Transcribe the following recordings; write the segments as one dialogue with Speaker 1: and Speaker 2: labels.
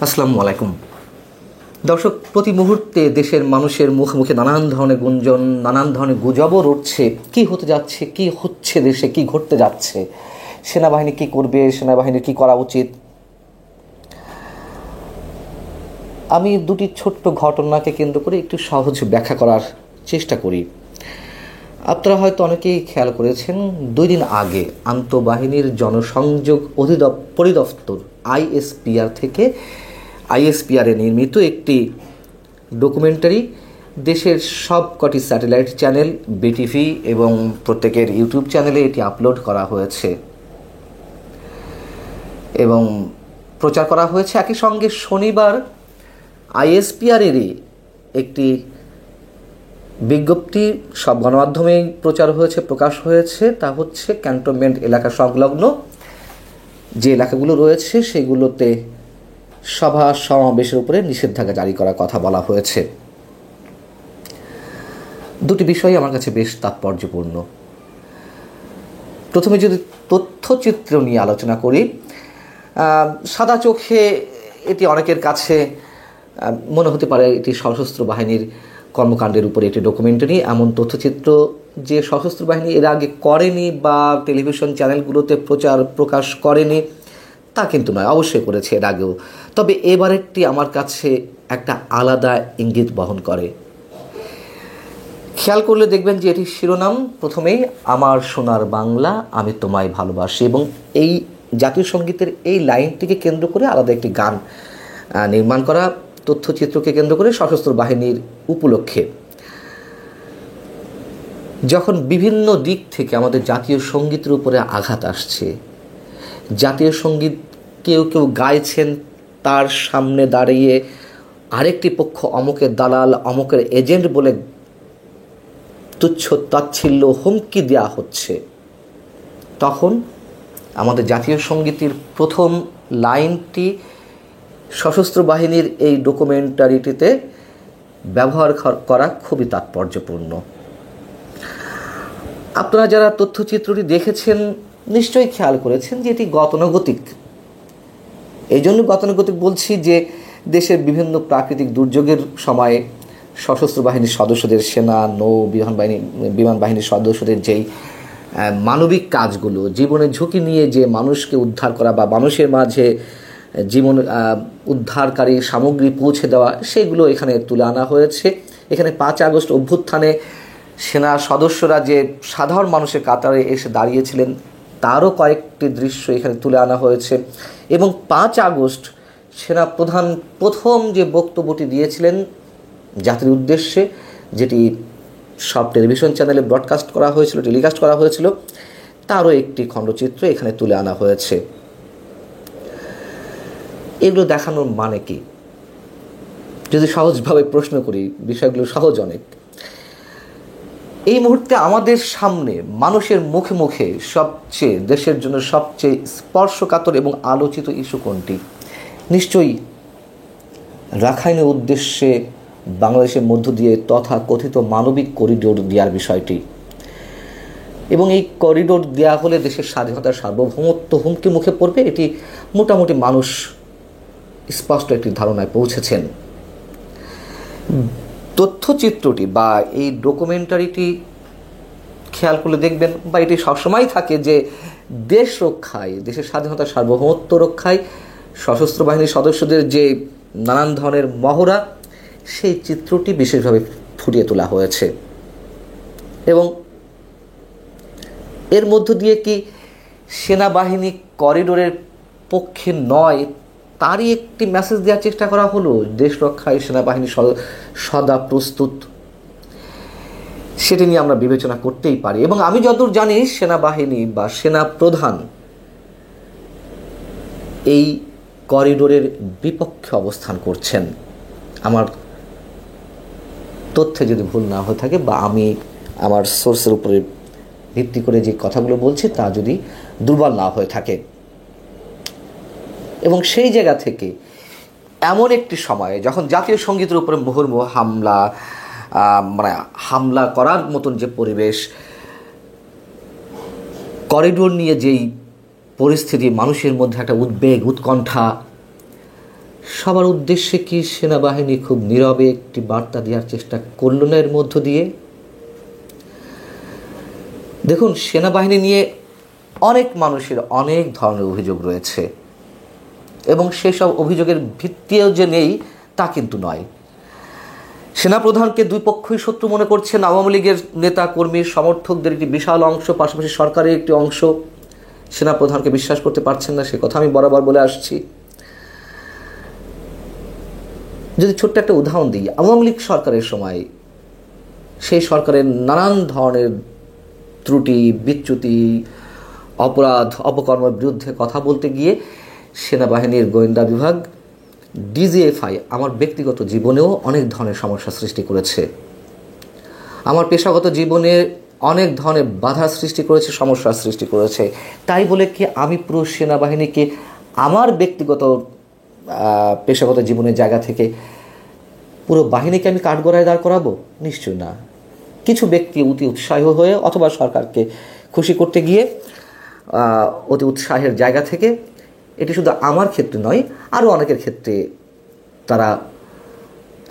Speaker 1: আসসালামু আলাইকুম দর্শক। প্রতি মুহূর্তে দেশের মানুষের মুখে মুখে নানান ধরনের গুঞ্জন, নানান ধরনের গুজবও উঠছে। কি হতে যাচ্ছে, কি হচ্ছে, দেশে কি ঘটতে যাচ্ছে, সেনাবাহিনী কি করবে, সেনাবাহিনীর কি করা উচিত। আমি দুটি ছোট্ট ঘটনাকে কেন্দ্র করে একটু সহজ ব্যাখ্যা করার চেষ্টা করি। আপনারা হয়তো অনেকেই খেয়াল করেছেন, 2 দিন আগে আন্তঃবাহিনীর জনসংযোগ পরিদপ্তর আইএসপিআর থেকে আইএসপিআরে নির্মিত একটি ডকুমেন্টারি দেশের সবকটি স্যাটেলাইট চ্যানেল, বিটিভি এবং প্রত্যেকের ইউটিউব চ্যানেলে এটি আপলোড করা হয়েছে এবং প্রচার করা হয়েছে। একই সঙ্গে শনিবার আইএসপিআরেরই একটি বিজ্ঞপ্তি সব গণমাধ্যমেই প্রকাশ হয়েছে। তা হচ্ছে ক্যান্টনমেন্ট এলাকা সংলগ্ন যে এলাকাগুলো রয়েছে সেগুলোতে সভা সমাবেশের উপরে নিষেধাজ্ঞা জারি করার কথা বলা হয়েছে। দুটি বিষয় আমার কাছে বেশ তাৎপর্যপূর্ণ। প্রথমে যদি তথ্যচিত্র নিয়ে আলোচনা করি, সাদা চোখে এটি অনেকের কাছে মনে হতে পারে এটি সশস্ত্র বাহিনীর কর্মকাণ্ডের উপরে একটি ডকুমেন্টারি। এমন তথ্যচিত্র যে সশস্ত্র বাহিনী এর আগে করেনি বা টেলিভিশন চ্যানেলগুলোতে প্রকাশ করেনি তা কিন্তু নয়, অবশ্যই করেছে এর আগেও। তবে এবারেরটি আমার কাছে একটা আলাদা ইঙ্গিত বহন করে। খেয়াল করলে দেখবেন যে এটির শিরোনাম প্রথমেই আমার সোনার বাংলা, আমি তোমায় ভালোবাসি, এবং এই জাতীয় সঙ্গীতের এই লাইনটিকে কেন্দ্র করে আলাদা একটি গান নির্মাণ করা, তথ্যচিত্রকে কেন্দ্র করে সশস্ত্র বাহিনীর উপলক্ষে। যখন বিভিন্ন দিক থেকে আমাদের জাতীয় সঙ্গীতের উপরে আঘাত আসছে, জাতীয় সঙ্গীত কেউ কেউ গাইছেন, তার সামনে দাঁড়িয়ে আরেকটি পক্ষ অমুকের দালাল, অমুকের এজেন্ট বলে তুচ্ছ তাচ্ছিল্য হুমকি দেওয়া হচ্ছে, তখন আমাদের জাতীয় সঙ্গীতের প্রথম লাইনটি সশস্ত্র বাহিনীর এই ডকুমেন্টারিটিতে ব্যবহার করা খুবই তাৎপর্যপূর্ণ। আপনারা যারা তথ্যচিত্রটি দেখেছেন নিশ্চয়ই খেয়াল করেছেন যে এটি গতানুগতিক। এই জন্য গতানুগতিক বলছি যে দেশের বিভিন্ন প্রাকৃতিক দুর্যোগের সময় সশস্ত্র বাহিনীর সদস্যদের, সেনা, নৌ বিমান বাহিনীর সদস্যদের যেই মানবিক কাজগুলো, জীবনের ঝুঁকি নিয়ে যে মানুষকে উদ্ধার করা বা মানুষের মাঝে জীবন উদ্ধারকারী সামগ্রী পৌঁছে দেওয়া, সেগুলো এখানে তুলে আনা হয়েছে। এখানে 5 আগস্ট অভ্যুত্থানে সেনা সদস্যরা যে সাধারণ মানুষের কাতারে এসে দাঁড়িয়েছিলেন তারও কয়েকটি দৃশ্য এখানে তুলে আনা হয়েছে। এবং 5 আগস্ট সেনা প্রধান প্রথম যে বক্তব্যটি দিয়েছিলেন জাতির উদ্দেশ্যে, যেটি সব টেলিভিশন চ্যানেলে টেলিকাস্ট করা হয়েছিল, তারও একটি খণ্ডচিত্র এখানে তুলে আনা হয়েছে। এগুলো দেখানোর মানে কি? যদি সহজভাবে প্রশ্ন করি, বিষয়গুলো সহজ অনেক। এই মুহূর্তে আমাদের সামনে মানুষের মুখে মুখে দেশের জন্য সবচেয়ে স্পর্শকাতর এবং আলোচিত ইস্যু কোনটি? নিশ্চয়ই রাখাইনের উদ্দেশ্যে বাংলাদেশের মধ্য দিয়ে তথাকথিত মানবিক করিডোর দেওয়ার বিষয়টি। এবং এই করিডোর দেওয়া হলে দেশের স্বাধীনতার সার্বভৌমত্ব হুমকি মুখে পড়বে, এটি মোটামুটি মানুষ স্পষ্ট একটি ধারণায় পৌঁছেছেন। তথ্যচিত্রটি বা এই ডকুমেন্টারিটি খেয়াল করলে দেখবেন, বা এটি সবসময় থাকে যে দেশ রক্ষায়, দেশের স্বাধীনতার সার্বভৌমত্ব রক্ষায় সশস্ত্র বাহিনীর সদস্যদের যে নানান ধরনের মহড়া, সেই চিত্রটি বিশেষভাবে ফুটিয়ে তোলা হয়েছে। এবং এর মধ্য দিয়ে কি সেনাবাহিনী করিডোরের পক্ষে নয় তারই একটি মেসেজ দেওয়ার চেষ্টা করা হলো, দেশ রক্ষায় সেনাবাহিনী সদা প্রস্তুত। সেটি নিয়ে আমরা বিবেচনা করতেই পারি। এবং আমি যতদূর জানি সেনাবাহিনী বা সেনা প্রধান এই করিডোরের বিপক্ষে অবস্থান করছেন। আমার তথ্যে যদি ভুল না হয়ে থাকে বা আমি আমার সোর্সের উপরে ভিত্তি করে যে কথাগুলো বলছি তা যদি দুর্বল না হয়ে থাকে। এবং সেই জায়গা থেকে এমন একটি সময়ে যখন জাতীয় সঙ্গীতের উপরে মুহুর্মুহু হামলা করার মতন যে পরিবেশ, করিডোর নিয়ে যেই পরিস্থিতি, মানুষের মধ্যে একটা উদ্বেগ, উৎকণ্ঠা, সবার উদ্দেশ্যে কি সেনাবাহিনী খুব নীরবে একটি বার্তা দেওয়ার চেষ্টা করল না এর মধ্য দিয়ে? দেখুন, সেনাবাহিনী নিয়ে অনেক মানুষের অনেক ধরনের অভিযোগ রয়েছে এবং সেসব অভিযোগের ভিত্তিও যে নেই তা কিন্তু নয়। সেনাপ্রধানকে দুই পক্ষই শত্রু মনে করছেন। আওয়ামী লীগের নেতা কর্মী সমর্থকদের একটি বিশাল অংশ, পাশাপাশি সরকারের একটি অংশ সেনাপ্রধানকে বিশ্বাস করতে পারছেন না, সে কথা আমি বরাবর বলে আসছি। যদি ছোট্ট একটা উদাহরণ দিই, আওয়ামী লীগ সরকারের সময় সেই সরকারের নানান ধরনের ত্রুটি, বিচ্যুতি, অপরাধ, অপকর্মের বিরুদ্ধে কথা বলতে গিয়ে সেনাবাহিনীর গোয়েন্দা বিভাগ, ডিজিএফআই আমার ব্যক্তিগত জীবনেও অনেক ধরনের সমস্যা সৃষ্টি করেছে। আমার পেশাগত জীবনে অনেক ধরনের বাধা সৃষ্টি করেছে, সমস্যার সৃষ্টি করেছে। তাই বলে কি আমি পুরো সেনাবাহিনীকে আমার ব্যক্তিগত পেশাগত জীবনের জায়গা থেকে পুরো বাহিনীকে আমি কাঠগড়ায় দাঁড় করাবো? নিশ্চয়ই না। কিছু ব্যক্তি অতি উৎসাহী হয়ে অথবা সরকারকে খুশি করতে গিয়ে অতি উৎসাহের জায়গা থেকে, এটি শুধু আমার ক্ষেত্রে নয়, আরও অনেকের ক্ষেত্রে তারা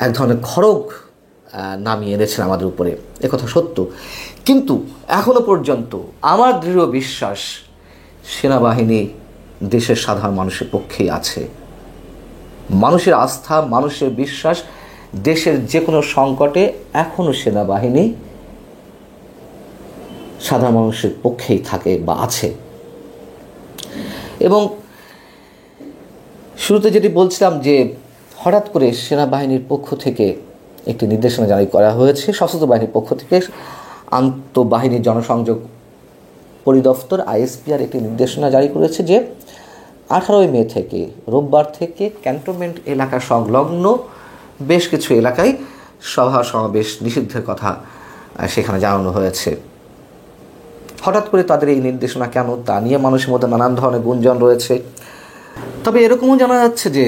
Speaker 1: এক ধরনের খড়গ নামিয়ে এনেছেন আমাদের উপরে, একথা সত্য। কিন্তু এখনো পর্যন্ত আমার দৃঢ় বিশ্বাস সেনাবাহিনী দেশের সাধারণ মানুষের পক্ষেই আছে। মানুষের আস্থা, মানুষের বিশ্বাস দেশের যে কোনো সংকটে এখনও সেনাবাহিনী সাধারণ মানুষের পক্ষেই থাকে বা আছে। এবং শুরুতে যেটি বলছিলাম যে হঠাৎ করে সেনাবাহিনীর পক্ষ থেকে একটি নির্দেশনা জারি করা হয়েছে, সশস্ত্র বাহিনীর পক্ষ থেকে আন্তঃবাহিনী জনসংযোগ পরিদপ্তর আইএসপিআর একটি নির্দেশনা জারি করেছে যে 18 মে থেকে, রোববার থেকে ক্যান্টনমেন্ট এলাকা সংলগ্ন বেশ কিছু এলাকায় সভা সমাবেশ নিষিদ্ধের কথা সেখানে জানানো হয়েছে। হঠাৎ করে তাদের এই নির্দেশনা কেন, তা নিয়ে মানুষের মধ্যে নানান ধরনের গুঞ্জন রয়েছে। তবে এরকমও জানা যাচ্ছে যে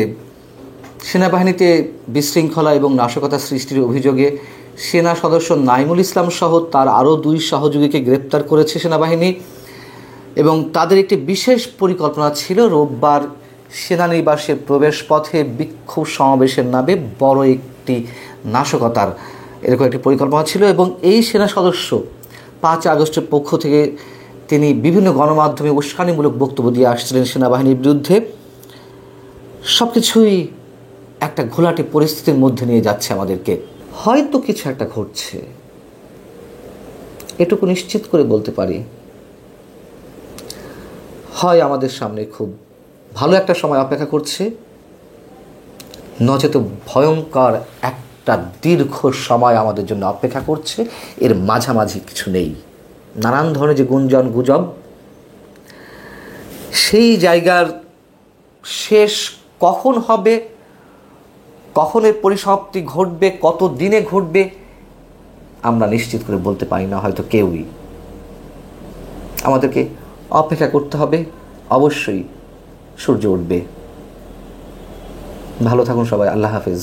Speaker 1: সেনাবাহিনীতে বিশৃঙ্খলা এবং নাশকতা সৃষ্টির অভিযোগে সেনা সদস্য নাইমুল ইসলাম সহ তার আরও 2 সহযোগীকে গ্রেপ্তার করেছে সেনাবাহিনী এবং তাদের একটি বিশেষ পরিকল্পনা ছিল রোববার সেনানিবাসের প্রবেশপথে বিক্ষোভ সমাবেশের নামে বড় একটি নাশকতার এরকম একটি পরিকল্পনা ছিল। এবং এই সেনা সদস্য 5 আগস্টের পক্ষ থেকে তিনি বিভিন্ন গণমাধ্যমে উস্কানিমূলক বক্তব্য দিয়ে আসছিলেন সেনাবাহিনীর বিরুদ্ধে। সব কিছুই একটা ঘোলাটে পরিস্থিতির মধ্যে নিয়ে যাচ্ছে আমাদেরকে। হয়তো কিছু একটা ঘটছে, এটুকু নিশ্চিত করে বলতে পারি। হয় আমাদের সামনে খুব ভালো একটা সময় অপেক্ষা করছে, নচেত ভয়ঙ্কর একটা দীর্ঘ সময় আমাদের জন্য অপেক্ষা করছে। এর মাঝামাঝি কিছু নেই। নানান ধরনের যে গুঞ্জন গুজব, সেই জায়গার শেষ কখন হবে, কখন এর পরিসমাপ্তি ঘটবে, কত দিনে ঘটবে, আমরা নিশ্চিত করে বলতে পারি না হয়তো কেউই। আমাদেরকে অপেক্ষা করতে হবে। অবশ্যই সূর্য উঠবে। ভালো থাকুন সবাই। আল্লাহ হাফেজ।